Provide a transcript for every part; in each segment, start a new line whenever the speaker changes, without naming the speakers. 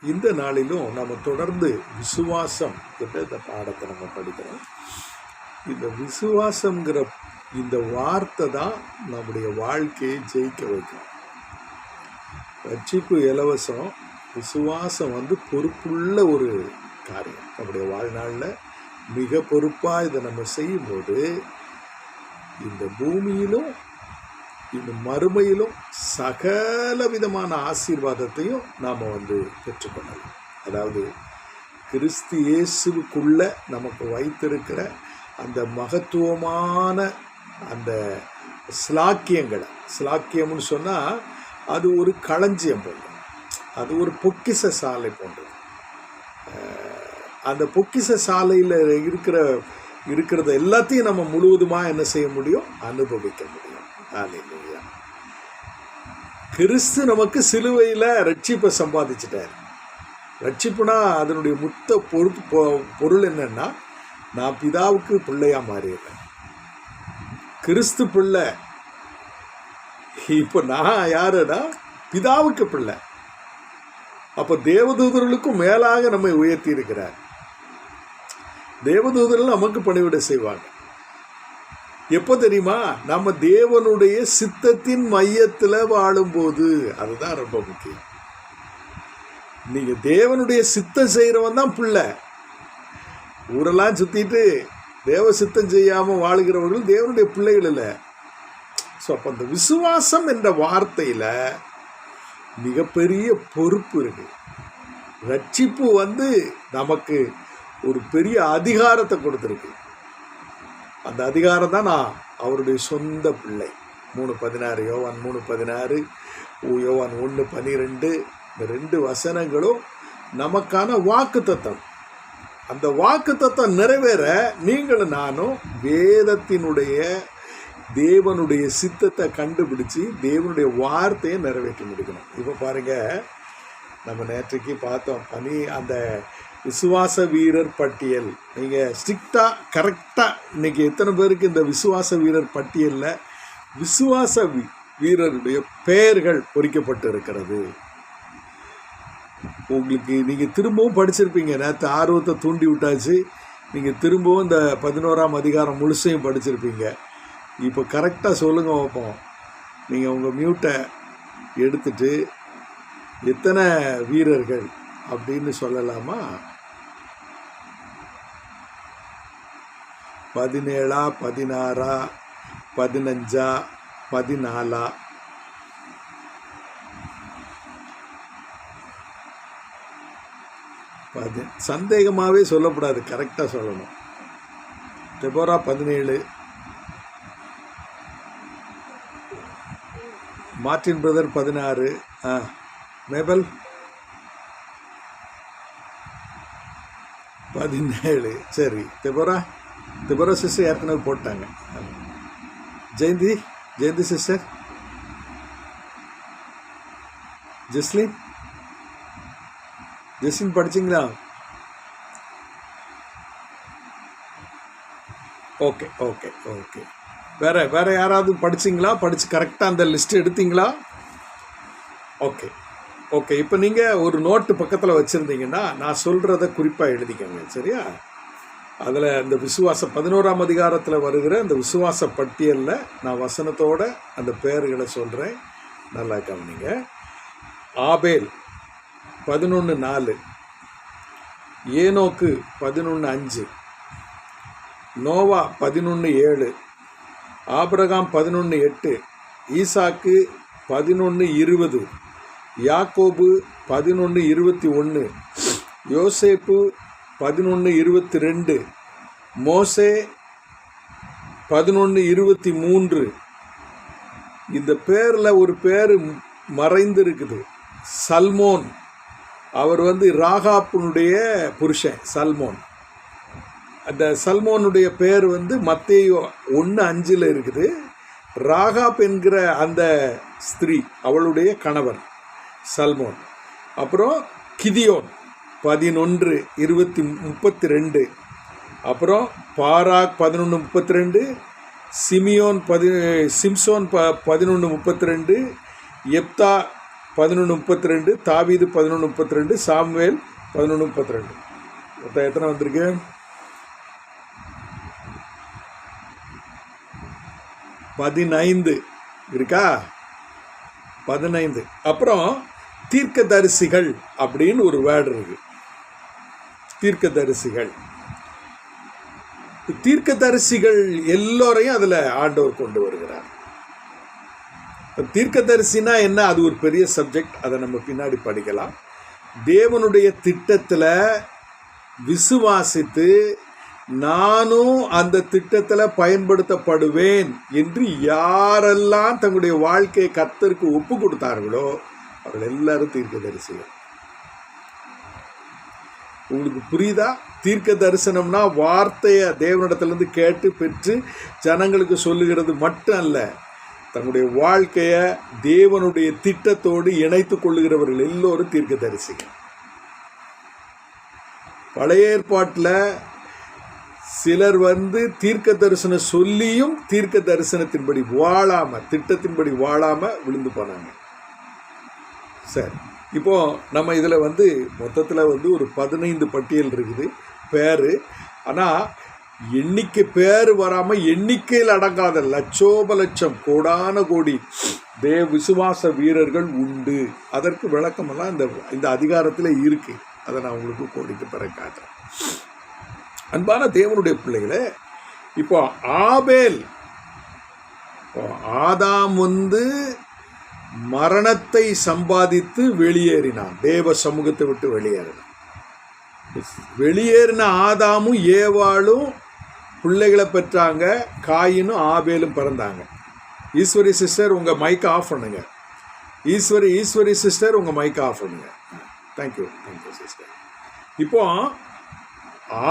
இந்த நாளிலும் நம்ம தொடர்ந்து விசுவாசம் என்ற இந்த பாடத்தை நம்ம படிக்கிறோம். இந்த விசுவாசங்கிற இந்த வார்த்தை தான் நம்முடைய வாழ்க்கையை ஜெயிக்க வைக்கும். ரட்சிப்பு இலவசம், விசுவாசம் பொறுப்புள்ள ஒரு காரியம். நம்முடைய வாழ்நாளில் மிக பொறுப்பாக இதை நம்ம செய்யும்போது இந்த பூமியிலும் இந்த மறுமையிலும் சகல விதமான ஆசீர்வாதத்தையும் நாம் பெற்றுக்கொள்ளலாம். அதாவது கிறிஸ்து இயேசுவுக்குள்ள நமக்கு வைத்திருக்கிற அந்த மகத்துவமான அந்த ஸ்லாக்கியம்னு சொன்னால் அது ஒரு களஞ்சியம் போன்றது, அது ஒரு பொக்கிஷ சாலை போன்றது. அந்த பொக்கிஷ சாலையில் இருக்கிறத எல்லாத்தையும் நம்ம முழுவதுமாக என்ன செய்ய முடியும்? அனுபவிக்க முடியும். அல்லேலூயா. கிறிஸ்து நமக்கு சிலுவையில் ரட்சிப்பை சம்பாதிச்சிட்டார். ரட்சிப்புனா அதனுடைய மொத்த பொருள் என்னன்னா, நான் பிதாவுக்கு பிள்ளையா மாறிடுறேன். கிறிஸ்து பிள்ளை. இப்போ நான் யாருன்னா பிதாவுக்கு பிள்ளை. அப்போ தேவதூதர்களுக்கும் மேலாக நம்மை உயர்த்தி இருக்கிறார். தேவதூதர்கள் நமக்கு பணிவிட செய்வாங்க. எப்போ தெரியுமா? நம்ம தேவனுடைய சித்தத்தின் மையத்தில் வாழும்போது. அதுதான் ரொம்ப முக்கியம். நீங்க தேவனுடைய சித்தம் செய்கிறவன் தான் பிள்ளை. ஊரெல்லாம் சுற்றிட்டு தேவ சித்தம் செய்யாமல் வாழுகிறவர்கள் தேவனுடைய பிள்ளைகள் இல்லை. ஸோ அப்போ அந்த விசுவாசம் என்ற வார்த்தையில் மிகப்பெரிய பொறுப்பு இருக்கு. ரட்சிப்பு நமக்கு ஒரு பெரிய அதிகாரத்தை கொடுத்துருக்கு. அந்த அதிகாரம் தான் நான் அவருடைய சொந்த பிள்ளை. 3:16 யோவான் 3:16 யோவான் 1:12 இந்த 2 வசனங்களும் நமக்கான வாக்குத்தத்தம். அந்த வாக்குத்தத்தம் நிறைவேற நீங்களும் நானும் வேதத்தினுடைய தேவனுடைய சித்தத்தை கண்டுபிடிச்சி தேவனுடைய வார்த்தையை நிறைவேற்றி முடிக்கணும். இப்போ பாருங்க, நம்ம நேற்றைக்கு பார்த்தோம் அந்த விசுவாச வீரர் பட்டியல். நீங்கள் ஸ்ட்ரிக்டாக கரெக்டாக இன்றைக்கி எத்தனை பேருக்கு இந்த விசுவாச வீரர் பட்டியலில் விசுவாச வீரருடைய பெயர்கள் பொறிக்கப்பட்டு இருக்கிறது? உங்களுக்கு நீங்கள் திரும்பவும் படிச்சிருப்பீங்க. நேற்று ஆர்வத்தை தூண்டி விட்டாச்சு. நீங்கள் திரும்பவும் இந்த 11ஆம் அதிகாரம் முழுசையும் படிச்சிருப்பீங்க. இப்போ கரெக்டாக சொல்லுங்க வைப்போம். நீங்கள் உங்கள் மியூட்டை எடுத்துட்டு எத்தனை வீரர்கள் அப்படின்னு சொல்லலாமா? 17, 16, 15, 14? சந்தேகமாகவே சொல்லக்கூடாது, கரெக்டாக சொல்லணும். Deborah 17, Martin brother 16, Mabel 17. சரி, தெபோரா சிஸ்டர் ஏற்கனவே போட்டாங்க. ஜெயந்தி சிஸ்டர், ஜெஸ்லின் படிச்சிங்களா? ஓகே. வேற யாராவது படிச்சிங்களா? படித்து கரெக்டாக அந்த லிஸ்ட் எடுத்தீங்களா? ஓகே. இப்போ நீங்கள் ஒரு நோட்டு பக்கத்தில் வச்சுருந்தீங்கன்னா நான் சொல்கிறத குறிப்பாக எழுதிக்கோங்க, சரியா? அதில் இந்த 11ஆம் அதிகாரத்தில் வருகிற அந்த விசுவாச பட்டியலில் நான் வசனத்தோட அந்த பெயர்களை சொல்கிறேன், நல்லா கவனிங்க. ஆபேல் 11:4, ஏனோக்கு 11:5, நோவா 11:7, ஆபிரகாம் 11:8, ஈசாக்கு 11:20, யாக்கோபு 11:21, யோசேப்பு 11:22, மோசே 11:23. இந்த பேரில் ஒரு பேர் மறைந்து இருக்குது, சல்மோன். அவர் ராகாப்புனுடைய புருஷன் சல்மோன். அந்த சல்மோனுடைய பேர் மத்தேயு 1:5 இருக்குது. ராகாப் என்கிற அந்த ஸ்திரீ, அவளுடைய கணவர் சல்மோன். அப்புறம் கிதியோன் 11:32, அப்புறம் பாராக் 11:32, சிம்சோன் 11:32, எப்தா 11:32, தாவீது 11:32, சாமுவேல் 11:32. மொத்தம் எத்தனை வந்திருக்கு? 15 இருக்கா? 15. அப்புறம் தீர்க்கதரிசிகள் அப்படின்னு ஒரு வேர்டு இருக்கு. தீர்க்கதரிசிகள் எல்லோரையும் அதுல ஆண்டவர் கொண்டு வருகிறார். தீர்க்கதரிசினா என்ன? அது ஒரு பெரிய சப்ஜெக்ட், அதை நம்ம பின்னாடி படிக்கலாம். தேவனுடைய திட்டத்துல விசுவாசித்து நானும் அந்த திட்டத்துல பயன்படுத்தப்படுவேன் என்று யாரெல்லாம் தங்களுடைய வாழ்க்கையை கர்த்தருக்கு ஒப்பு கொடுத்தார்களோ அவர்கள் எல்லாரும் தீர்க்கதரிசிகள். உங்களுக்கு புரியுதா? தீர்க்க தரிசனம்னா வார்த்தையை தேவனிடத்திலிருந்து கேட்டு பெற்று ஜனங்களுக்கு சொல்லுகிறது மட்டும் அல்ல, தங்களுடைய வாழ்க்கையை தேவனுடைய திட்டத்தோடு இணைத்து கொள்ளுகிறவர்கள் எல்லோரும் தீர்க்க தரிசிகள். பழைய ஏற்பாட்டில் சிலர் தீர்க்க தரிசனம் சொல்லியும் தீர்க்க தரிசனத்தின்படி வாழாம, திட்டத்தின்படி வாழாம விழுந்து போனாங்க. சரி, இப்போ நம்ம இதில் மொத்தத்தில் ஒரு 15 பட்டியல் இருக்குது பேர். ஆனால் எண்ணிக்கை பேர் வராமல் எண்ணிக்கையில் அடங்காத லட்சோப லட்சம் கோடான கோடி விசுவாச வீரர்கள் உண்டு. அதற்கு விளக்கமெல்லாம் இந்த அதிகாரத்தில் இருக்கு. அதை நான் உங்களுக்கு கோடிக்கு பிறகு காட்டுறேன். அன்பான தேவனுடைய பிள்ளைகளே, இப்போ ஆபேல், ஆதாம் மரணத்தை சம்பாதித்து வெளியேறினான். தேவ சமூகத்தை விட்டு வெளியேறின ஆதாமும் ஏவாளும் பிள்ளைகளை பெற்றாங்க. காயினும் ஆபேலும் பிறந்தாங்க. ஈஸ்வரி சிஸ்டர் உங்கள் மைக் ஆஃப் பண்ணுங்க. ஈஸ்வரி சிஸ்டர் உங்கள் மைக் ஆஃப் பண்ணுங்க. Thank you sister. இப்போ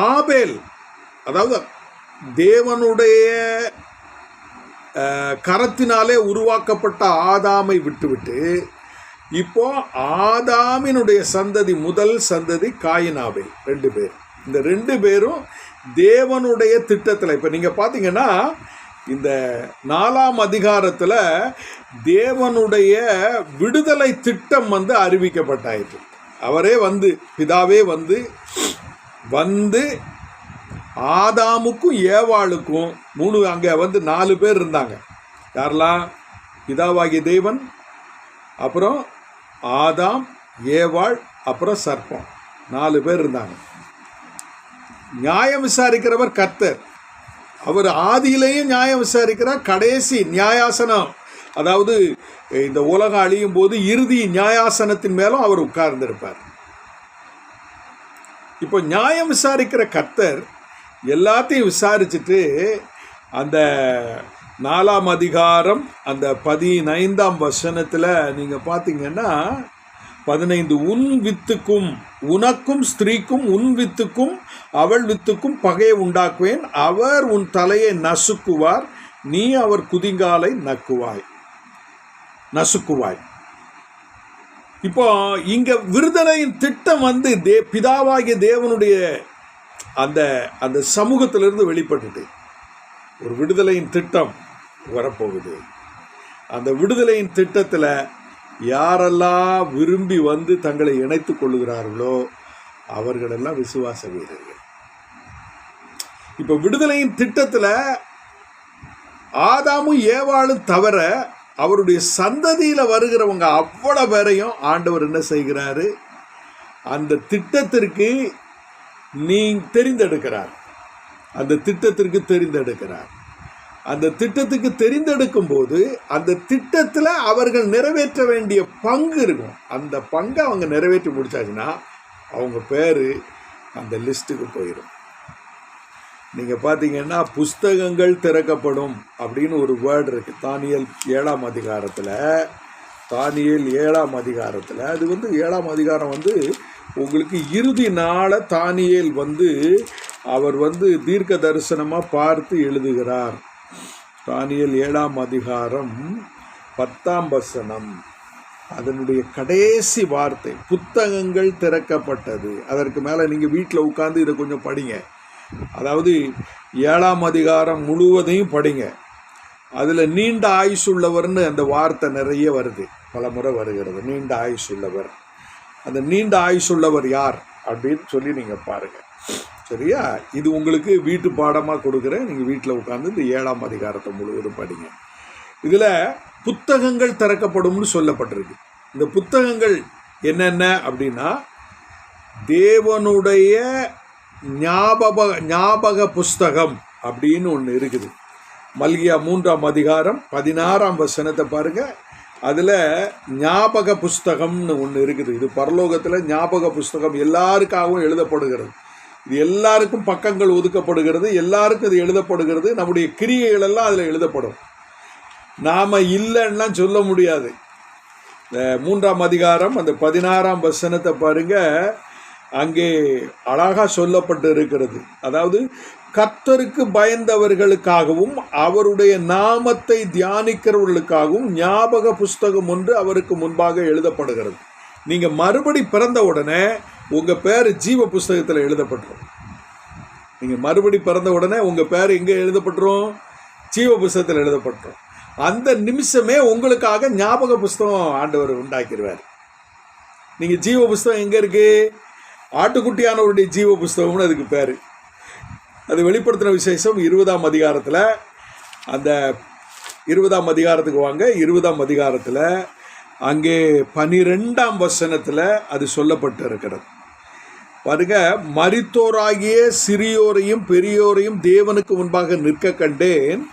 ஆபேல், அதாவது தேவனுடைய கரத்தினாலே உருவாக்கப்பட்ட ஆதாமை விட்டுவிட்டு இப்போ ஆதாமினுடைய சந்ததி, முதல் சந்ததி காயின் ஆபேல், 2 பேர். இந்த 2 பேரும் தேவனுடைய திட்டத்தில், இப்போ நீங்கள் பார்த்தீங்கன்னா இந்த 4ஆம் அதிகாரத்தில் தேவனுடைய விடுதலை திட்டம் அறிவிக்கப்பட்டாயிற்று. அவரே பிதாவே ஆதாமுக்கும் ஏவாளுக்கும் 3, அங்கே 4 பேர் இருந்தாங்க. யாரெல்லாம்? பிதாவாகிய தேவன், அப்புறம் ஆதாம், ஏவாள், அப்புறம் சர்ப்பம், 4 பேர் இருந்தாங்க. நியாயம் விசாரிக்கிறவர் கர்த்தர். அவர் ஆதியிலேயும் நியாயம் விசாரிக்கிறார். கடைசி நியாயாசனம், அதாவது இந்த உலகம் அழியும் போது இறுதி நியாயாசனத்தின் மேலும் அவர் உட்கார்ந்திருப்பார். இப்போ நியாயம் விசாரிக்கிற கர்த்தர் எல்லாத்தையும் விசாரிச்சுட்டு அந்த 4ஆம் அதிகாரம் அந்த 15ஆம் வசனத்தில் நீங்கள் பார்த்தீங்கன்னா 15, உன் வித்துக்கும், உனக்கும் ஸ்திரீக்கும், உன் வித்துக்கும் அவள் வித்துக்கும் பகையை உண்டாக்குவேன். அவர் உன் தலையை நசுக்குவார், நீ அவர் குதிங்காலை நசுக்குவாய். இப்போ இங்க விடுதலையின் திட்டம் பிதாவாகிய தேவனுடைய அந்த சமூகத்திலிருந்து வெளிப்பட்டுட்டு ஒரு விடுதலையின் திட்டம் வரப்போகுது. அந்த விடுதலையின் திட்டத்தில் யாரெல்லாம் விரும்பி தங்களை இணைத்துக் கொள்ளுகிறார்களோ அவர்களெல்லாம் விசுவாச வீரர்கள். இப்போ விடுதலையின் திட்டத்தில் ஆதாமும் ஏவாளும் தவிர அவருடைய சந்ததியில் வருகிறவங்க அவ்வளவு பேரையும் ஆண்டவர் என்ன செய்கிறாரு? அந்த திட்டத்திற்கு தெரிந்தெடுக்கிறார். அந்த திட்டத்திற்கு தெரிந்தெடுக்கிறார். அந்த திட்டத்துக்கு தெரிந்தெடுக்கும் போது அந்த திட்டத்தில் அவர்கள் நிறைவேற்ற வேண்டிய பங்கு இருக்கும். அந்த பங்கை அவங்க நிறைவேற்றி முடிச்சாச்சுன்னா அவங்க பேர் அந்த லிஸ்ட்டுக்கு போயிடும். நீங்கள் பார்த்தீங்கன்னா புஸ்தகங்கள் திறக்கப்படும் அப்படின்னு ஒரு வேர்டு இருக்குது தானியேல் 7ஆம் அதிகாரத்தில். தானியேல் 7ஆம் அதிகாரத்தில் அது 7ஆம் அதிகாரம் உங்களுக்கு இறுதி நாளை தானியேல் அவர் தீர்க்க தரிசனமாக பார்த்து எழுதுகிறார். தானியேல் 7ஆம் அதிகாரம் 10ஆம் வசனம், அதனுடைய கடைசி வார்த்தை, புத்தகங்கள் திறக்கப்பட்டது. அதற்கு மேலே நீங்கள் வீட்டில் உட்காந்து இதை கொஞ்சம் படிங்க. அதாவது 7ஆம் அதிகாரம் முழுவதையும் படிங்க. அதில் நீண்ட ஆயுசுள்ளவர்னு அந்த வார்த்தை நிறைய வருது. பலமுறை வருகிறது, நீண்ட ஆயுஷ் உள்ளவர். அந்த நீண்ட ஆயுஷ் உள்ளவர் யார் அப்படின்னு சொல்லி நீங்கள் பாருங்கள். சரியா? இது உங்களுக்கு வீட்டு பாடமாக கொடுக்குறேன். நீங்கள் வீட்டில் உட்காந்து இந்த 7ஆம் அதிகாரத்தை முழுவதும் படிங்க. இதில் புத்தகங்கள் திறக்கப்படும்னு சொல்லப்பட்டிருக்கு. இந்த புத்தகங்கள் என்னென்ன அப்படின்னா, தேவனுடைய ஞாபக புஸ்தகம் அப்படின்னு ஒன்று இருக்குது. மல்கியா 3ஆம் அதிகாரம் 16ஆம் வசனத்தை பாருங்கள். அதில் ஞாபக புஸ்தகம்னு ஒன்று இருக்குது. இது பரலோகத்தில் ஞாபக புஸ்தகம் எல்லாருக்காகவும் எழுதப்படுகிறது. இது எல்லாருக்கும் பக்கங்கள் ஒதுக்கப்படுகிறது, எல்லாருக்கும் இது எழுதப்படுகிறது. நம்முடைய கிரியைகள் எல்லாம் அதில் எழுதப்படும். நாம் இல்லைன்னா சொல்ல முடியாது. இந்த 3ஆம் அதிகாரம் அந்த 16ஆம் வசனத்தை பாருங்க. அங்கே அழகாக சொல்லப்பட்டு இருக்கிறது. அதாவது கர்த்தருக்கு பயந்தவர்களுக்காகவும் அவருடைய நாமத்தை தியானிக்கிறவர்களுக்காகவும் ஞாபக புஸ்தகம் ஒன்று அவருக்கு முன்பாக எழுதப்படுகிறது. நீங்கள் மறுபடி பிறந்த உடனே உங்கள் பேர் ஜீவ புஸ்தகத்தில் எழுதப்பட்டுரும். நீங்கள் மறுபடி பிறந்த உடனே உங்கள் பேர் எங்கே எழுதப்பட்டுரும்? ஜீவ புஸ்தகத்தில் எழுதப்பட்டுரும். அந்த நிமிஷமே உங்களுக்காக ஞாபக புஸ்தகம் ஆண்டவர் உண்டாக்கிடுவார். நீங்கள் ஜீவ புஸ்தகம் எங்கே இருக்குது? ஆட்டுக்குட்டியானவருடைய ஜீவ புஸ்தகம்னு அதுக்கு பேர். அது வெளிப்படுத்தின விசேஷம் 20ஆம் அதிகாரத்தில். அந்த 20ஆம் அதிகாரத்துக்கு வாங்க. 20ஆம் அதிகாரத்தில் அங்கே 12ஆம் வசனத்தில் அது சொல்லப்பட்டு இருக்கிறது. பாருங்க, மரித்தோராகிய சிறியோரையும் பெரியோரையும் தேவனுக்கு முன்பாக நிற்க கண்டேன்.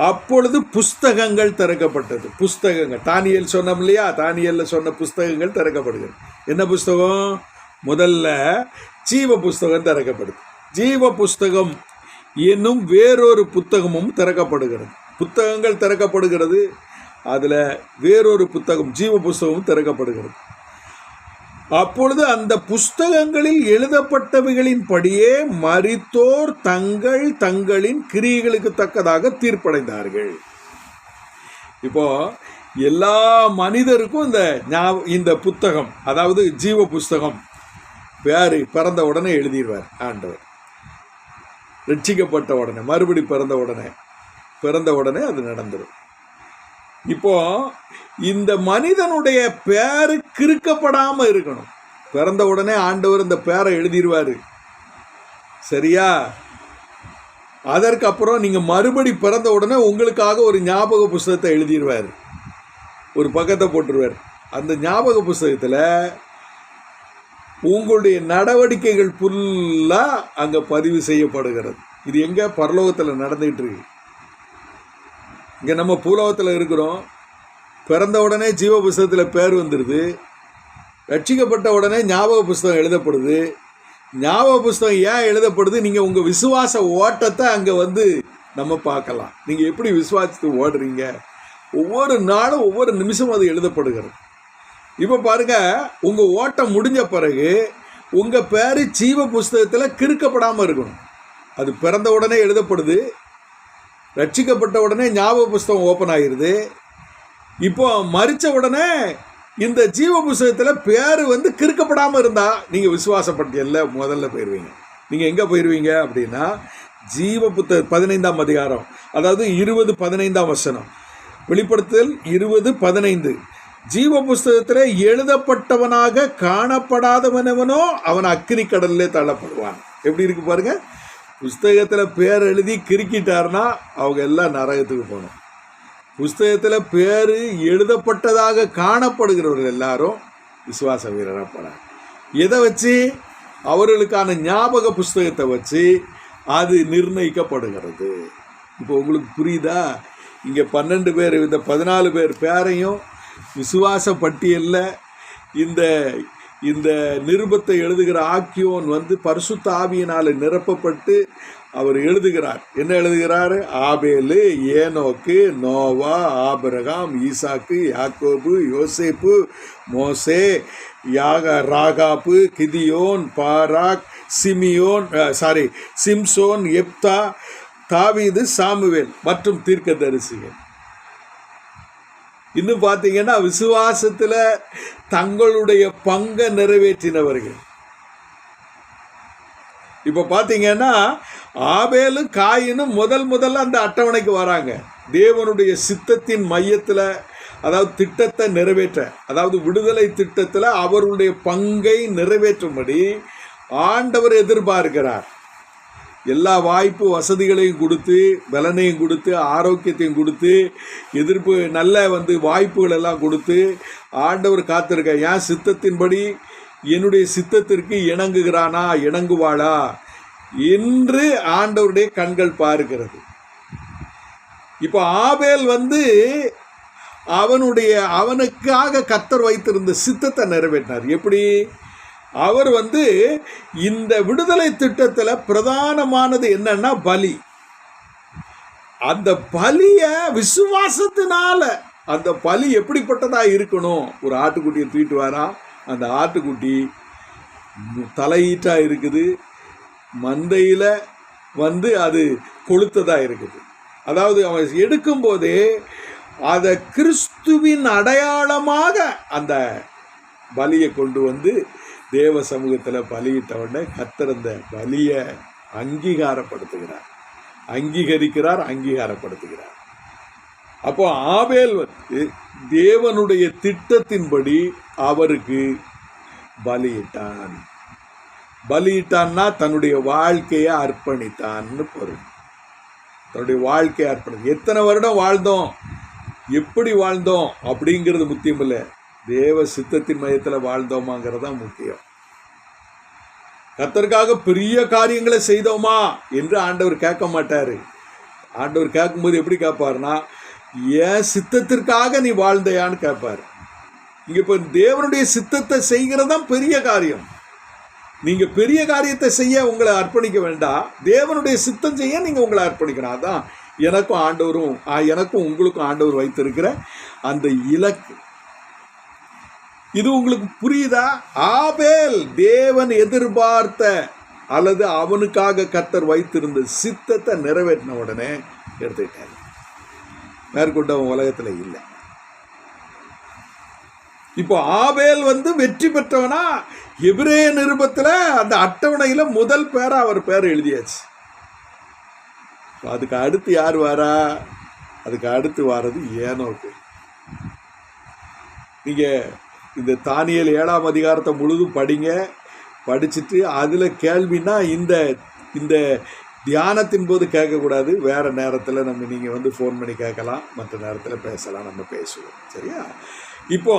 அப்பொழுது புஸ்தகங்கள் திறக்கப்பட்டது. புஸ்தகங்கள் தானியேல் சொன்னோம் இல்லையா? தானியேலில் சொன்ன புஸ்தகங்கள் திறக்கப்படுகிறது. என்ன புஸ்தகம்? முதல்ல ஜீவ புஸ்தகம் திறக்கப்படுது. ஜீவ புஸ்தகம் என்னும் வேறொரு புத்தகமும் திறக்கப்படுகிறது. புத்தகங்கள் திறக்கப்படுகிறது, அதில் வேறொரு புத்தகம் ஜீவ புஸ்தகமும் திறக்கப்படுகிறது. அப்பொழுது அந்த புஸ்தகங்களில் எழுதப்பட்டவைகளின் படியே மரித்தோர் தங்களின் கிரியைகளுக்கு தக்கதாக தீர்ப்படைந்தார்கள். இப்போ எல்லா மனிதருக்கும் இந்த புத்தகம், அதாவது ஜீவ புஸ்தகம் பேர் பிறந்த உடனே எழுதிடுவார் ஆண்டவர். ரட்சிக்கப்பட்ட உடனே, மறுபடி பிறந்த உடனே அது நடந்துடும். இப்போ இந்த மனிதனுடைய பேரு கிறுக்கப்படாம இருக்கணும். பிறந்த உடனே ஆண்டவர் இந்த பேரை எழுதிடுவாரு. சரியா? அதற்கப்புறம் நீங்க மறுபடி பிறந்த உடனே உங்களுக்காக ஒரு ஞாபக புஸ்தகத்தை எழுதிடுவார். ஒரு பக்கத்தை போட்டுருவார். அந்த ஞாபக புஸ்தகத்தில் உங்களுடைய நடவடிக்கைகள் ஃபுல்லாக அங்கே பதிவு செய்யப்படுகிறது. இது எங்கே? பரலோகத்தில் நடந்துகிட்டு இருக்கு. இங்கே நம்ம பூலோகத்தில் இருக்கிறோம். பிறந்த உடனே ஜீவ புஸ்தகத்தில் பேர் வந்துடுது. ரட்சிக்கப்பட்ட உடனே ஞாபக புஸ்தகம் எழுதப்படுது. ஞாபக புஸ்தகம் ஏன் எழுதப்படுது? நீங்கள் உங்கள் விசுவாச ஓட்டத்தை அங்கே நம்ம பார்க்கலாம். நீங்கள் எப்படி விசுவாசத்தை ஓடுறீங்க? ஒவ்வொரு நாளும் ஒவ்வொரு நிமிஷமும் அது எழுதப்படுகிறது. இப்போ பாருங்கள், உங்கள் ஓட்டம் முடிஞ்ச பிறகு உங்கள் பேர் ஜீவ புஸ்தகத்தில் கிறுக்கப்படாமல் இருக்கணும். அது பிறந்த உடனே எழுதப்படுது. ரட்சிக்கப்பட்ட உடனே ஞாபக புஸ்தகம் ஓப்பன் ஆகிடுது. இப்போ மரித்த உடனே இந்த ஜீவ புஸ்தகத்தில் பேர் கிறுக்கப்படாமல் இருந்தால் நீங்கள் விசுவாச பட்டியலில் முதல்ல போயிடுவீங்க. நீங்கள் எங்கே போயிடுவீங்க அப்படின்னா, ஜீவ புத்தகம் 15ஆம் அதிகாரம், அதாவது 20:15ஆம் வசனம். வெளிப்படுத்தல் 20:15. ஜீவ புஸ்தகத்தில் எழுதப்பட்டவனாக காணப்படாதவனவனோ அவன் அக்கினி கடல்லே தள்ளப்படுவான். எப்படி இருக்கு பாருங்க. புஸ்தகத்தில் பேர் எழுதி கிறுக்கிட்டார்னா அவங்க எல்லாம் நரகத்துக்கு போகணும். புஸ்தகத்தில் பேர் எழுதப்பட்டதாக காணப்படுகிறவர்கள் எல்லாரும் விசுவாச வீரராக போகிறாங்க. எதை வச்சு? அவர்களுக்கான ஞாபக புஸ்தகத்தை வச்சு அது நிர்ணயிக்கப்படுகிறது. இப்போ உங்களுக்கு புரியுதா? இங்கே 12 பேர், இந்த 14 பேர் பேரையும் விசுவாச பட்டியலில் இந்த நிருபத்தை எழுதுகிற ஆக்கியோன் பரிசுத்த ஆவியினால் நிரப்பப்பட்டு அவர் எழுதுகிறார். என்ன எழுதுகிறார்? ஆபேலு, ஏனோக்கு, நோவா, ஆபிரகாம், ஈசாக்கு, யாக்கோபு, யோசேப்பு, மோசே, ராகாப்பு, கிதியோன், பாராக், சிம்சோன், எப்தா, தாவீது, சாமுவேல் மற்றும் தீர்க்கதரிசிகள். இன்னும் பார்த்தீங்கன்னா விசுவாசத்தில் தங்களுடைய பங்கை நிறைவேற்றினவர்கள். இப்போ பார்த்தீங்கன்னா ஆபேலும் காயினும் முதல்ல அந்த அட்டவணைக்கு வராங்க. தேவனுடைய சித்தத்தின் மையத்தில் அதாவது திட்டத்தை நிறைவேற்ற, அதாவது விடுதலை திட்டத்தில் அவருடைய பங்கை நிறைவேற்றும்படி ஆண்டவர் எதிர்பார்க்கிறார். எல்லா வாய்ப்பு வசதிகளையும் கொடுத்து, பலனையும் கொடுத்து, ஆரோக்கியத்தையும் கொடுத்து, நல்ல வாய்ப்புகள் எல்லாம் கொடுத்து ஆண்டவர் காத்திருக்க, என் சித்தத்தின்படி என்னுடைய சித்தத்திற்கு இணங்குகிறானா, இணங்குவாளா என்று ஆண்டவருடைய கண்கள் பார்க்கிறது. இப்போ ஆபேல் அவனுக்காக கர்த்தர் வைத்திருந்த சித்தத்தை நிறைவேற்றினார். எப்படி? அவர் இந்த விடுதலை திட்டத்தில் பிரதானமானது என்னன்னா பலி. அந்த பலிய விசுவாசத்தினால, அந்த பலி எப்படிப்பட்டதா இருக்கணும்? ஒரு ஆட்டுக்குட்டியை தூக்கிட்டு வரா, அந்த ஆட்டுக்குட்டி தலையீட்டா இருக்குது, மந்தையில அது கொளுத்ததா இருக்குது. அதாவது அவன் எடுக்கும் போதே அதை கிறிஸ்துவின் அடையாளமாக அந்த பலியை கொண்டு தேவ சமூகத்தில் பலியிட்ட உடனே கர்த்தர் அந்த பலியை அங்கீகரிக்கிறார். அப்போ ஆபேல் தேவனுடைய திட்டத்தின்படி அவருக்கு பலியிட்டான்னா தன்னுடைய வாழ்க்கையை அர்ப்பணித்தான்னு பொருள். தன்னுடைய வாழ்க்கையை எத்தனை வருடம் வாழ்ந்தோம், எப்படி வாழ்ந்தோம் அப்படிங்கிறது முக்கியம் இல்லை, தேவ சித்தத்தின் மையத்தில் வாழ்ந்தோமாங்கிறது தான் முக்கியம். கர்த்தருக்காக பெரிய காரியங்களை செய்தோமா என்று ஆண்டவர் கேட்க மாட்டாரு. ஆண்டவர் கேட்கும்போது எப்படி கேட்பாருன்னா, என் சித்தத்திற்காக நீ வாழ்ந்தையான்னு கேட்பாரு. இங்க இப்போ தேவனுடைய சித்தத்தை செய்கிறது தான் பெரிய காரியம். நீங்க பெரிய காரியத்தை செய்ய உங்களை அர்ப்பணிக்க வேண்டாம், தேவனுடைய சித்தம் செய்ய நீங்க உங்களை அர்ப்பணிக்கணும். அதான் எனக்கும் உங்களுக்கும் ஆண்டவர் வைத்திருக்கிற அந்த இலக்கு. இது உங்களுக்கு புரியுதா? ஆபேல் தேவன் எதிர்பார்த்த அல்லது அவனுக்காக கர்த்தர் வைத்திருந்த சித்தத்தை நிறைவேற்றின உடனே எடுத்துக்கிட்டார். மேற்கொண்டவன் உலகத்துல இல்லை. இப்போ ஆபேல் வெற்றி பெற்றவனா? எபிரேய நிருபத்தில் அந்த அட்டவணையில முதல் பேரா அவர் பேர் எழுதியாச்சு. அதுக்கு அடுத்து யார் வாரா? அதுக்கு அடுத்து வாரது ஏனோக்கு. நீங்க இந்த தானியேல் 7ஆம் அதிகாரத்தை முழுதும் படிச்சுட்டு அதுல கேள்வினா இந்த தியானத்தின் போது கேட்கக்கூடாது, வேற நேரத்தில் நீங்க ஃபோன் பண்ணி கேட்கலாம், மற்ற நேரத்தில் பேசலாம், நம்ம பேசுவோம். சரியா? இப்போ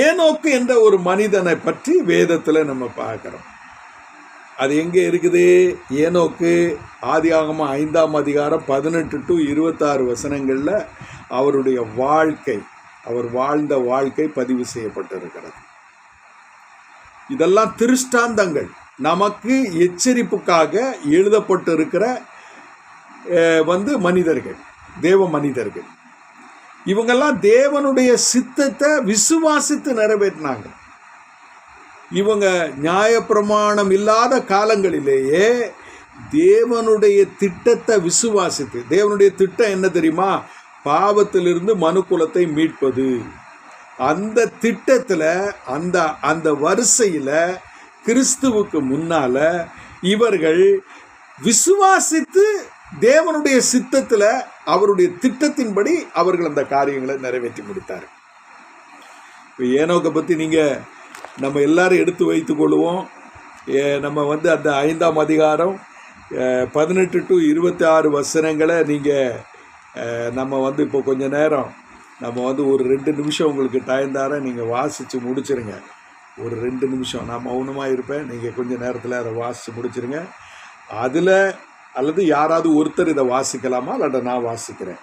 ஏனோக்கு என்ற ஒரு மனிதனை பற்றி வேதத்தில் நம்ம பார்க்கிறோம். அது எங்கே இருக்குது? ஏனோக்கு ஆதியாகமம் 5ஆம் அதிகாரம் 18 to 26 வசனங்களில் அவருடைய வாழ்க்கை, அவர் வாழ்ந்த வாழ்க்கை பதிவு செய்யப்பட்டிருக்கிறது. இதெல்லாம் திருஷ்டாந்தங்கள், நமக்கு எச்சரிப்புக்காக எழுதப்பட்டிருக்கிற மனிதர்கள், தேவ மனிதர்கள். இவங்கெல்லாம் தேவனுடைய சித்தத்தை விசுவாசித்து நிறைவேற்றினாங்க. இவங்க நியாயப்பிரமாணம் இல்லாத காலங்களிலேயே தேவனுடைய திட்டத்தை விசுவாசித்து, தேவனுடைய திட்டம் என்ன தெரியுமா? பாவத்திலிருந்து மனுக்குலத்தை மீட்பது. அந்த திட்டத்தில் அந்த வரிசையில் கிறிஸ்துவுக்கு முன்னால இவர்கள் விசுவாசித்து தேவனுடைய சித்தத்தில் அவருடைய திட்டத்தின்படி அவர்கள் அந்த காரியங்களை நிறைவேற்றி முடித்தார். இப்போ ஏனோக்கை பற்றி நம்ம எல்லாரும் எடுத்து வைத்துக் கொள்வோம். நம்ம அந்த 5ஆம் அதிகாரம் 18 to 26 வசனங்களை நம்ம இப்போ கொஞ்ச நேரம் நம்ம ஒரு 2 நிமிஷம் உங்களுக்கு டைம் தரேன், நீங்கள் வாசித்து முடிச்சிருங்க. ஒரு 2 நிமிஷம் நான் மௌனமாக இருப்பேன், நீங்கள் கொஞ்சம் நேரத்தில் அதை வாசித்து முடிச்சிருங்க. அதில் அல்லது யாராவது ஒருத்தர் இதை வாசிக்கலாமா, இல்லாட்ட நான் வாசிக்கிறேன்.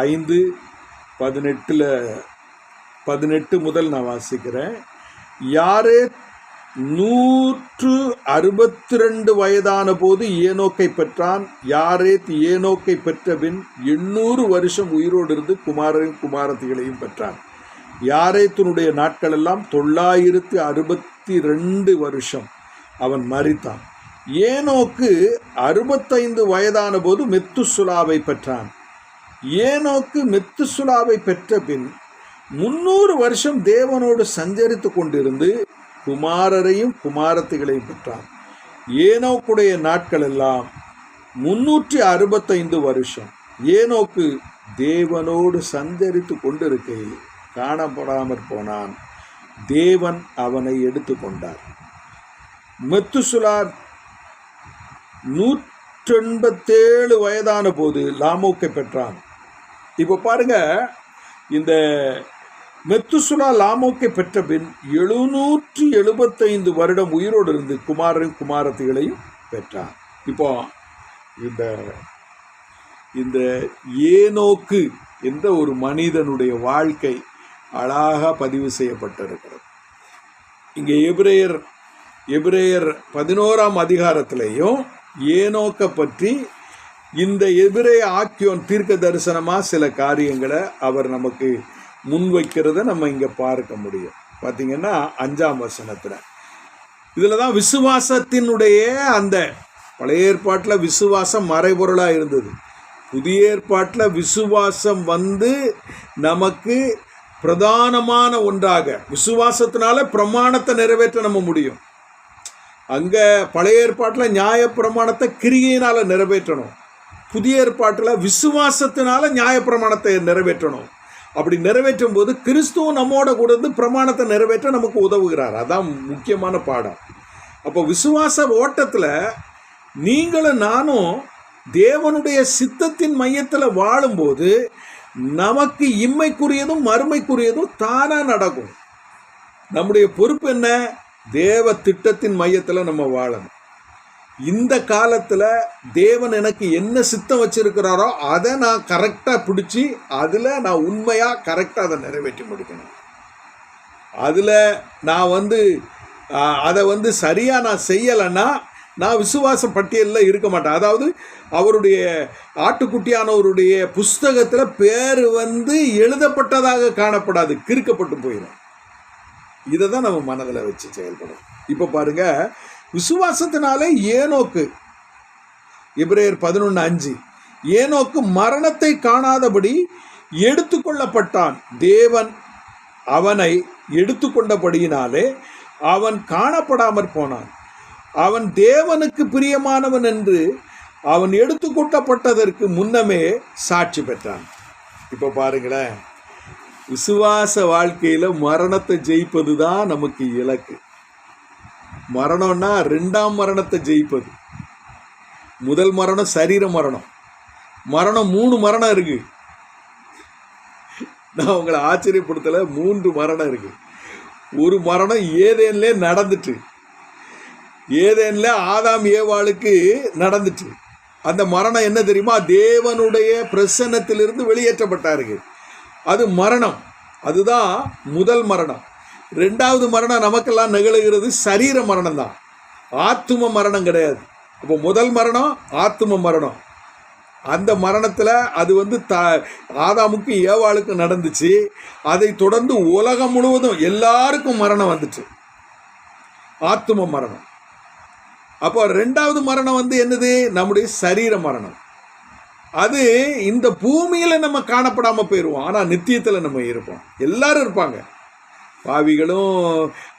5:18 முதல் நான் வாசிக்கிறேன். யாரே 162 வயதான போது ஏனோக்கை பெற்றான். யாரேத் ஏனோக்கை பெற்றபின் 800 வருஷம் உயிரோடு இருந்து குமாரையும் குமாரத்திகளையும் பெற்றான். யாரேத்தினுடைய நாட்கள் எல்லாம் 962 வருஷம் அவன் மரித்தான். ஏனோக்கு 65 வயதான போது மெத்துசுலாவை பெற்றான். ஏனோக்கு மெத்துசுலாவை பெற்ற பின் 300 வருஷம் தேவனோடு சஞ்சரித்து கொண்டிருந்து குமாரரையும் குமாரத்திகளையும் பெற்றான். ஏனோக்குடைய நாட்கள் எல்லாம் 365 வருஷம். ஏனோக்கு தேவனோடு சஞ்சரித்து கொண்டிருக்கையில் காணப்படாமற் போனான். தேவன் அவனை எடுத்து கொண்டார். மெத்துசுலா 187 வயதான போது லாமோக்கை பெற்றான். இப்போ பாருங்க, இந்த மெத்துசுலா லாமோக்கை பெற்ற பின் 775 வருடம் உயிரோடு இருந்து குமாரன் குமாரத்திகளையும் பெற்றான். இப்போ இந்த ஏனோக்கு என்ற ஒரு மனிதனுடைய வாழ்க்கை அழகாக பதிவு செய்யப்பட்டிருக்கிறது. இங்கே எபிரேயர் 11ஆம் அதிகாரத்திலையும் ஏனோக்கை பற்றி இந்த எபிரேய ஆக்கியோன் தீர்க்க தரிசனமாக சில காரியங்களை அவர் நமக்கு முன்வைக்கிறத நம்ம இங்கே பார்க்க முடியும். பார்த்தீங்கன்னா 5ஆம் வசனத்தில் இதில் தான் விசுவாசத்தினுடைய அந்த பழைய ஏற்பாட்டில் விசுவாசம் மறைபொருளாக இருந்தது. புதிய ஏற்பாட்டில் விசுவாசம் நமக்கு பிரதானமான ஒன்றாக, விசுவாசத்தினால பிரமாணத்தை நிறைவேற்ற நம்ம முடியும். அங்கே பழைய ஏற்பாட்டில் நியாய பிரமாணத்தை கிரியையினால் நிறைவேற்றணும். புதிய ஏற்பாட்டில் விசுவாசத்தினால நியாய பிரமாணத்தை நிறைவேற்றணும். அப்படி நிறைவேற்றும் போது கிறிஸ்துவ நம்மோட கூட இருந்து பிரமாணத்தை நிறைவேற்ற நமக்கு உதவுகிறார். அதான் முக்கியமான பாடம். அப்போ விசுவாச ஓட்டத்தில் நீங்களும் நானும் தேவனுடைய சித்தத்தின் மையத்தில் வாழும்போது நமக்கு இம்மைக்குரியதும் மறுமைக்குரியதும் தானாக நடக்கும். நம்முடைய பொறுப்பு என்ன? தேவ திட்டத்தின் மையத்தில் நம்ம வாழணும். இந்த காலத்தில் தேவன் எனக்கு என்ன சித்தம் வச்சிருக்கிறாரோ அதை நான் கரெக்டாக பிடிச்சி அதில் நான் உண்மையாக கரெக்டாக அதை நிறைவேற்றி முடிக்கணும். அதில் நான் அதை சரியாக நான் செய்யலைன்னா நான் விசுவாச பட்டியலில் இருக்க மாட்டேன். அதாவது அவருடைய ஆட்டுக்குட்டியானவருடைய புஸ்தகத்தில் பேர் எழுதப்பட்டதாக காணப்படாது, கிறுக்கப்பட்டு போயிடும். இதை தான் நம்ம மனதில் வச்சு செயல்படும். இப்போ பாருங்க, விசுவாசத்தினாலே ஏனோக்கு, எபிரேயர் 11:5, ஏனோக்கு மரணத்தை காணாதபடி எடுத்துக்கொள்ளப்பட்டான். தேவன் அவனை எடுத்துக்கொண்டபடியினாலே அவன் காணப்படாமற் போனான். அவன் தேவனுக்கு பிரியமானவன் என்று அவன் எடுத்துக்கொள்ளப்பட்டதற்கு முன்னமே சாட்சி பெற்றான். இப்போ பாருங்களேன், விசுவாச வாழ்க்கையில் மரணத்தை ஜெயிப்பது தான் நமக்கு இலக்கு. மரணம்னா 2ஆம் மரணத்தை ஜெயிப்பது. முதல் மரணம் சரீர மரணம். 3 மரணம் இருக்கு. நான் உங்களை ஆச்சரியப்படுத்தல, 3 மரணம் இருக்கு. ஒரு மரணம் ஏதேன்லே நடந்துட்டு, ஏதேன்ல ஆதாம் ஏவாளுக்கு நடந்துட்டு. அந்த மரணம் என்ன தெரியுமா? தேவனுடைய பிரசன்னத்திலிருந்து வெளியேற்றப்பட்டார்கள். அது மரணம். அதுதான் முதல் மரணம். 2வது மரணம் நமக்கெல்லாம் நிகழ்கிறது சரீர மரணம் தான், ஆத்தும மரணம் கிடையாது. அப்போ முதல் மரணம் ஆத்தும மரணம். அந்த மரணத்தில் அது ஆதாமுக்கு ஏவாளுக்கு நடந்துச்சு. அதை தொடர்ந்து உலகம் முழுவதும் எல்லாருக்கும் மரணம் வந்துச்சு, ஆத்தும மரணம். அப்போ 2வது மரணம் என்னது? நம்முடைய சரீர மரணம். அது இந்த பூமியில் நம்ம காணப்படாமல் போயிடுவோம், ஆனால் நித்தியத்தில் நம்ம இருப்போம். எல்லாரும் இருப்பாங்க, பாவிகளும்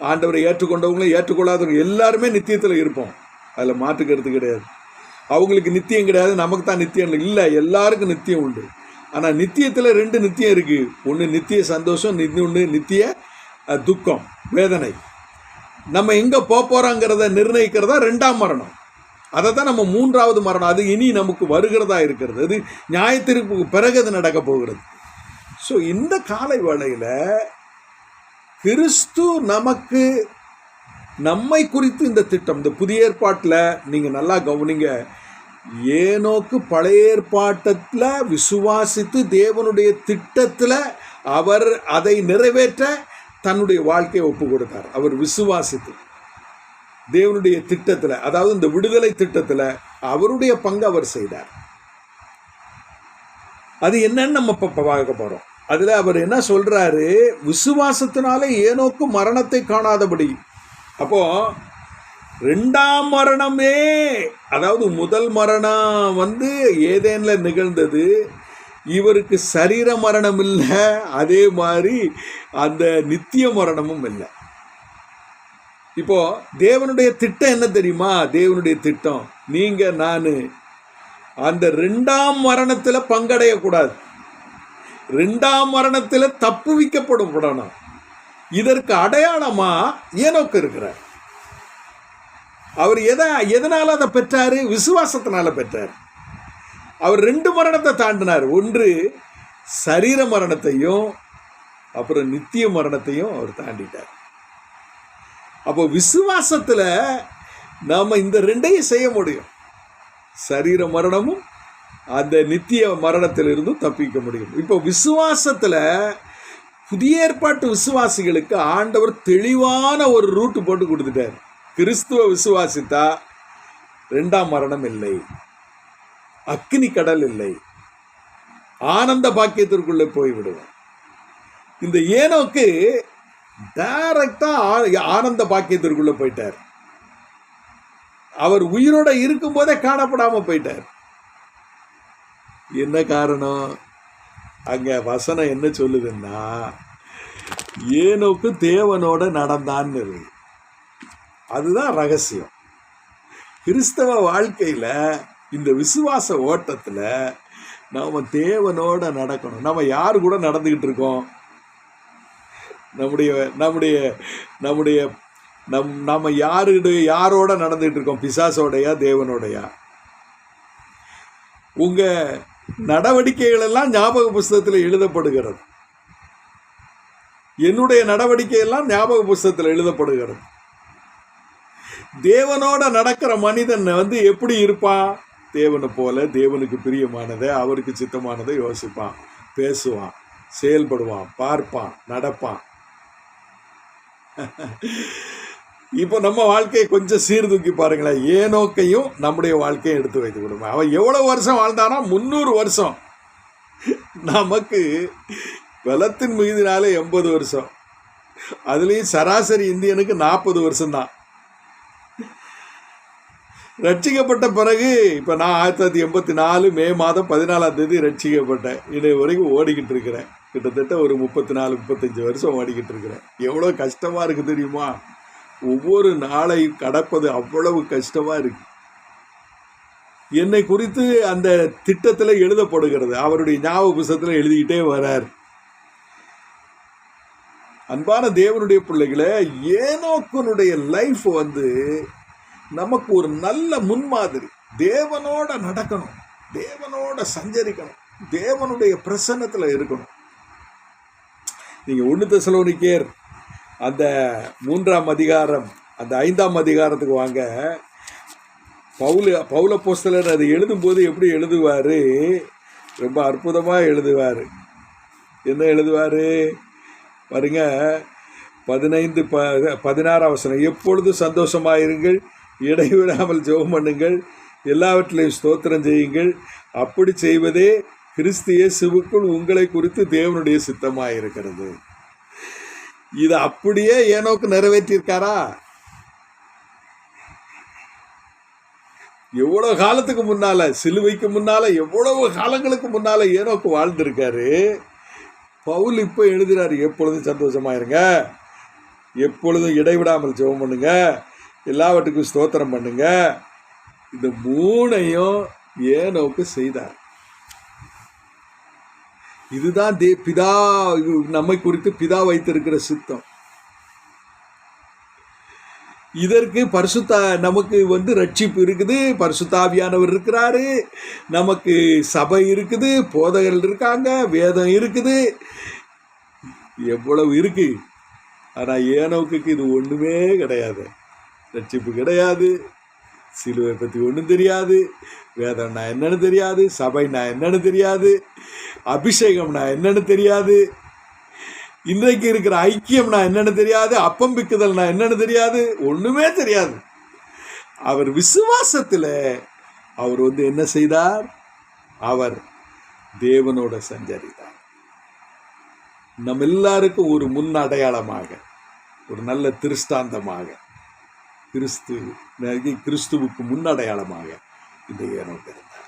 ஆண்டவரை ஏற்றுக்கொண்டவங்களும் ஏற்றுக்கொள்ளாதவங்க எல்லாருமே நித்தியத்தில் இருப்போம். அதில் மாற்றுக்கிறது கிடையாது. அவங்களுக்கு நித்தியம் கிடையாது, நமக்கு தான் நித்தியம் இல்லை. எல்லாருக்கும் நித்தியம் உண்டு. ஆனால் நித்தியத்தில் 2 நித்தியம் இருக்குது. ஒன்று நித்திய சந்தோஷம், இன்னொன்று நித்திய துக்கம், வேதனை. நம்ம எங்கே போகிறோங்கிறத நிர்ணயிக்கிறதா 2ஆம் மரணம். அதை தான் நம்ம 3வது மரணம், அது இனி நமக்கு வருகிறதா இருக்கிறது. அது நியாயத்திற்கு பிறகு அது நடக்க போகிறது. ஸோ இந்த காலை வேளையில் கிறிஸ்து நமக்கு நம்மை குறித்து இந்த திட்டம், இந்த புதிய ஏற்பாட்டில் நீங்கள் நல்லா கவனிங்க. ஏனோக்கு பழைய ஏற்பாட்டத்தில் விசுவாசித்து தேவனுடைய திட்டத்தில் அவர் அதை நிறைவேற்ற தன்னுடைய வாழ்க்கையை ஒப்பு கொடுத்தார். அவர் விசுவாசித்து தேவனுடைய திட்டத்தில், அதாவது இந்த விடுதலை திட்டத்தில் அவருடைய பங்கு அவர் செய்தார். அது என்னன்னு நம்ம இப்போ பார்க்க போகிறோம். அதில் அவர் என்ன சொல்கிறாரு? விசுவாசத்தினால ஏனோக்கு மரணத்தை காணாதபடி. அப்போ 2ஆம் மரணமே, அதாவது முதல் மரணம் ஏதேனில் நிகழ்ந்தது. இவருக்கு சரீர மரணம் இல்லை, அதே மாதிரி அந்த நித்திய மரணமும் இல்லை. இப்போ தேவனுடைய திட்டம் என்ன தெரியுமா? தேவனுடைய திட்டம், நீங்கள் நான் அந்த 2ஆம் மரணத்தில் பங்கடையக்கூடாது. 2ஆம் மரணத்தில் தப்புவிக்கப்படணும். இதற்கு அடையாளமா ஏனோக்கு இருக்கிறார். அவர் எதனால அதை பெற்றாரு? விசுவாசத்தினால பெற்றார். அவர் 2 மரணத்தை தாண்டினார். ஒன்று சரீர மரணத்தையும் அப்புறம் நித்திய மரணத்தையும் அவர் தாண்டிட்டார். அப்போ விசுவாசத்துல நாம இந்த 2ஐயும் செய்ய முடியும். சரீர மரணமும் அந்த நித்திய மரணத்திலிருந்து தப்பிக்க முடியும். இப்போ விசுவாசத்துல புதிய ஏற்பாட்டு விசுவாசிகளுக்கு ஆண்டவர் தெளிவான ஒரு ரூட் போட்டு கொடுத்துட்டார். கிறிஸ்துவ விசுவாசித்தா 2ஆம் மரணம் இல்லை, அக்கினி கடல் இல்லை, ஆனந்த பாக்கியத்திற்குள்ளே போய்விடுவோம். இந்த ஏனோக்கு டைரக்டா ஆனந்த பாக்கியத்திற்குள்ள போயிட்டார். அவர் உயிரோட இருக்கும் போதே காணப்படாம போயிட்டார். என்ன காரணம்? அங்க வசனம் என்ன சொல்லுதுன்னா, ஏனோக்கு தேவனோட நடந்தான்னு இருக்கு. அதுதான் ரகசியம். கிறிஸ்தவ வாழ்க்கையில இந்த விசுவாச ஓட்டத்துல நாம தேவனோட நடக்கணும். நம்ம யாரு கூட நடந்துகிட்டு இருக்கோம்? நம்ம யாரோட நடந்துகிட்டு இருக்கோம்? பிசாசோடையா தேவனோடையா? உங்க நடவடிக்கைகள் எல்லாம் ஞாபக புஸ்தகத்தில் எழுதப்படுகிறது. என்னுடைய நடவடிக்கை எல்லாம் ஞாபக புஸ்தகத்தில் எழுதப்படுகிறது. தேவனோட நடக்கிற மனிதன் எப்படி இருப்பான்? தேவனை போல தேவனுக்கு பிரியமானதை, அவருக்கு சித்தமானதை யோசிப்பான், பேசுவான், செயல்படுவான், பார்ப்பான், நடப்பான். இப்போ நம்ம வாழ்க்கையை கொஞ்சம் சீர்தூக்கி பாருங்களேன். ஏனோக்கையும் நம்முடைய வாழ்க்கையை எடுத்து வைத்து விடுமா. அவன் எவ்வளவு வருஷம் வாழ்ந்தானா? 300 வருஷம். நமக்கு பலத்தின் மிகுதினாலே 80 வருஷம். அதுலேயும் சராசரி இந்தியனுக்கு 40 வருஷம்தான். ரட்சிக்கப்பட்ட பிறகு இப்போ நான் 1984 மே மாதம் 14ஆம் தேதி ரட்சிக்கப்பட்டேன். இது வரைக்கும் ஓடிக்கிட்டு இருக்கிறேன். கிட்டத்தட்ட ஒரு 34-35 வருஷம் ஓடிக்கிட்டு இருக்கிறேன். எவ்வளோ கஷ்டமாக இருக்குது தெரியுமா? ஒவ்வொரு நாளையும் கடப்பது அவ்வளவு கஷ்டமாக இருக்கு. என்னை குறித்து அந்த திட்டத்தில் எழுதப்படுகிறது. அவருடைய ஞாபக புஸ்தகத்தில் எழுதிக்கிட்டே வரார். அன்பான தேவனுடைய பிள்ளைகளை, ஏனோக்கனுடைய லைஃப் நமக்கு ஒரு நல்ல முன்மாதிரி. தேவனோட நடக்கணும், தேவனோட சஞ்சரிக்கணும், தேவனுடைய பிரசன்னத்தில் இருக்கணும். நீங்கள் 1 தெசலோனிக்கேயர் அந்த 3ஆம் அதிகாரம் அந்த 5ஆம் அதிகாரத்துக்கு வாங்க. பவுல் அப்போஸ்தலர் அதை எழுதும்போது எப்படி எழுதுவார்? ரொம்ப அற்புதமாக எழுதுவார். என்ன எழுதுவார் பாருங்க. 15-16 வசனம். எப்பொழுது சந்தோஷமாயிருங்கள், இடைவிடாமல் ஜெபம் பண்ணுங்கள், எல்லாவற்றிலையும் ஸ்தோத்திரம் செய்யுங்கள், அப்படி செய்வதே கிறிஸ்து இயேசுவுக்குள் உங்களை குறித்து தேவனுடைய சித்தமாயிருக்கிறது. இது அப்படியே ஏனோக்கு நிறைவேற்றியிருக்காரா? எவ்வளவு காலத்துக்கு முன்னால, சிலுவைக்கு முன்னால, எவ்வளவு காலங்களுக்கு முன்னால ஏனோக்கு வாழ்ந்திருக்காரு. பவுல் இப்போ எழுதுறாரு, எப்பொழுதும் சந்தோஷமாயிருங்க, எப்பொழுதும் இடைவிடாமல் ஜெபம் பண்ணுங்க, எல்லாவற்றுக்கும் ஸ்தோத்திரம் பண்ணுங்க. இந்த 3ஐயும் ஏனோக்கு செய்தார். இதுதான் பிதா நம்மை குறித்து பிதா வைத்திருக்கிற சித்தம். இதற்கு நமக்கு ரட்சிப்பு இருக்குது, பரிசுத்தாவியானவர் இருக்கிறாரு, நமக்கு சபை இருக்குது, போதகர்கள் இருக்காங்க, வேதம் இருக்குது, எவ்வளவு இருக்கு. ஆனால் ஏனோக்கு இது ஒன்றுமே கிடையாது. ரட்சிப்பு கிடையாது, சிலுவை பற்றி ஒன்றும் தெரியாது, வேதம்னா என்னன்னு தெரியாது, சபைனா என்னன்னு தெரியாது, அபிஷேகம்னா என்னன்னு தெரியாது, இன்றைக்கு இருக்கிற ஐக்கியம்னா என்னன்னு தெரியாது, அப்பம் பிக்குதல்னா என்னன்னு தெரியாது, ஒன்றுமே தெரியாது. அவர் விசுவாசத்தில் அவர் என்ன செய்தார்? அவர் தேவனோட சஞ்சரித்தார். நம்ம எல்லாருக்கும் ஒரு முன் அடையாளமாக, ஒரு நல்ல திருஷ்டாந்தமாக, கிறிஸ்துவுக்கு முன்னடையாளமாக இந்த ஏனோக்கு இருந்தார்.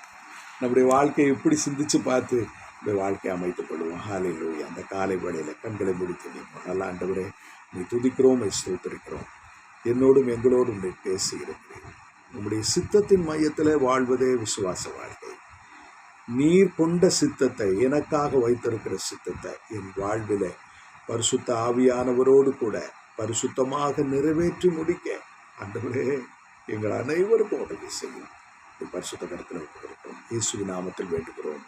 நம்முடைய வாழ்க்கையை எப்படி சிந்திச்சு பார்த்து இந்த வாழ்க்கையை அமைத்துக் கொள்வோம். ஹல்லேலூயா. அந்த காலை வேளையில் கண்களை முடித்து நிற்போம். நல்ல ஆண்டவரே, நீ துதிக்கிறோம், ஸ்தோத்திரிக்கிறோம். என்னோடும் எங்களோடும் நீ பேசி இருக்கிறேன். நம்முடைய சித்தத்தின் மையத்தில் வாழ்வதே விசுவாச வாழ்க்கை. நீர் கொண்ட சித்தத்தை, எனக்காக வைத்திருக்கிற சித்தத்தை என் வாழ்விலே பரிசுத்த ஆவியானவரோடு கூட பரிசுத்தமாக நிறைவேற்றி முடிக்க ஆண்டவரே எங்கள் அனைவருக்கும் உதவி செய்யும். பரிசுத்த கருத்தில் வைக்கிறோம். இயேசுவின் நாமத்தில் வேண்டுகிறோம்.